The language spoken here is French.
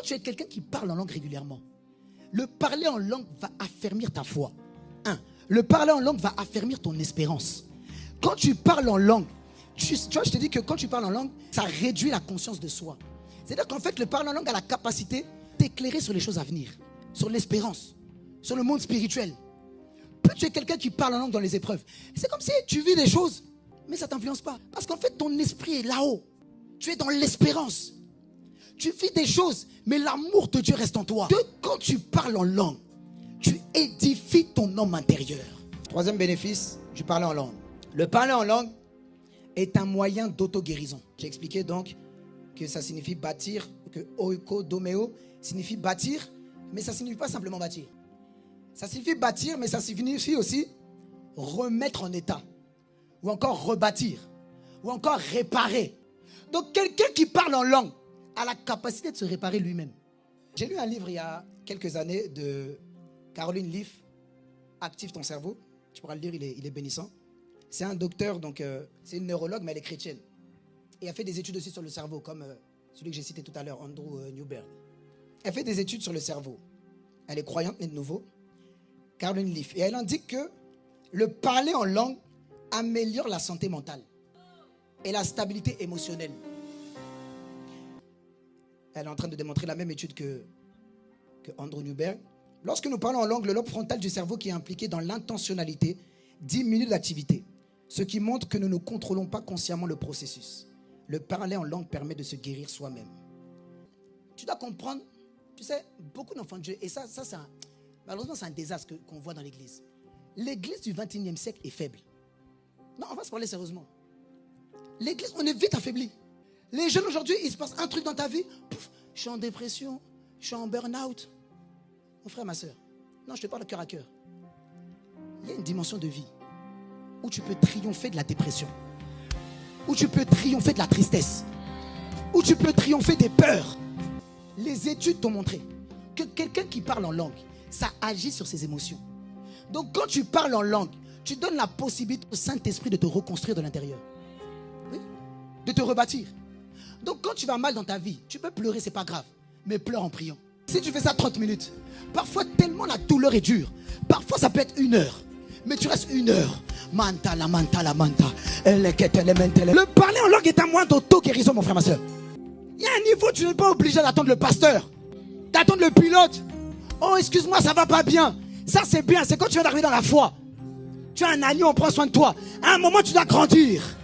tu es quelqu'un qui parle en langue régulièrement, le parler en langue va affermir ta foi. Le parler en langue va affermir ton espérance. Quand tu parles en langue, tu vois, je te dis que quand tu parles en langue, ça réduit la conscience de soi. C'est-à-dire qu'en fait, le parler en langue a la capacité d'éclairer sur les choses à venir, sur l'espérance, sur le monde spirituel. Plus tu es quelqu'un qui parle en langue dans les épreuves, c'est comme si tu vis des choses, mais ça ne t'influence pas. Parce qu'en fait, ton esprit est là-haut. Tu es dans l'espérance. Tu vis des choses, mais l'amour de Dieu reste en toi. Quand tu parles en langue, tu édifies ton homme intérieur. Troisième bénéfice du parler en langue. Le parler en langue est un moyen d'auto-guérison. J'ai expliqué donc que ça signifie bâtir, que oikodomeo signifie bâtir, mais ça ne signifie pas simplement bâtir. Ça signifie bâtir, mais ça signifie aussi remettre en état, ou encore rebâtir, ou encore réparer. Donc quelqu'un qui parle en langue a la capacité de se réparer lui-même. J'ai lu un livre il y a quelques années de Caroline Leaf, Active ton cerveau. Tu pourras le lire, il est bénissant. C'est un docteur, donc c'est une neurologue, mais elle est chrétienne. Et elle fait des études aussi sur le cerveau, comme celui que j'ai cité tout à l'heure, Andrew Newberg. Elle fait des études sur le cerveau. Elle est croyante, née de nouveau. Caroline Leaf. Et elle indique que le parler en langue améliore la santé mentale et la stabilité émotionnelle. Elle est en train de démontrer la même étude que Andrew Newberg. Lorsque nous parlons en langue, le lobe frontal du cerveau qui est impliqué dans l'intentionnalité diminue d'activité, ce qui montre que nous ne contrôlons pas consciemment le processus. Le parler en langue permet de se guérir soi-même. Tu dois comprendre, tu sais, beaucoup d'enfants de Dieu, et ça malheureusement c'est un désastre qu'on voit dans l'église. L'église du 21e siècle est faible. Non, on va se parler sérieusement. L'église, on est vite affaibli. Les jeunes aujourd'hui, il se passe un truc dans ta vie, pouf, je suis en dépression, je suis en burn-out. Mon frère, ma soeur, non, je te parle cœur à cœur. Il y a une dimension de vie où tu peux triompher de la dépression, où tu peux triompher de la tristesse, où tu peux triompher des peurs. Les études t'ont montré que quelqu'un qui parle en langue, ça agit sur ses émotions. Donc quand tu parles en langue, tu donnes la possibilité au Saint-Esprit de te reconstruire de l'intérieur. Oui, de te rebâtir. Donc quand tu vas mal dans ta vie, tu peux pleurer, c'est pas grave, mais pleure en priant. Si tu fais ça 30 minutes, parfois tellement la douleur est dure, parfois ça peut être 1 heure, mais tu restes 1 heure. Manta. Le parler en langue est un moyen d'auto-guérison, mon frère, ma soeur. Il y a un niveau, tu n'es pas obligé d'attendre le pasteur, d'attendre le pilote. Oh, excuse-moi, ça va pas bien. Ça, c'est bien, c'est quand tu viens d'arriver dans la foi. Tu as un agneau, on prend soin de toi. À un moment, tu dois grandir.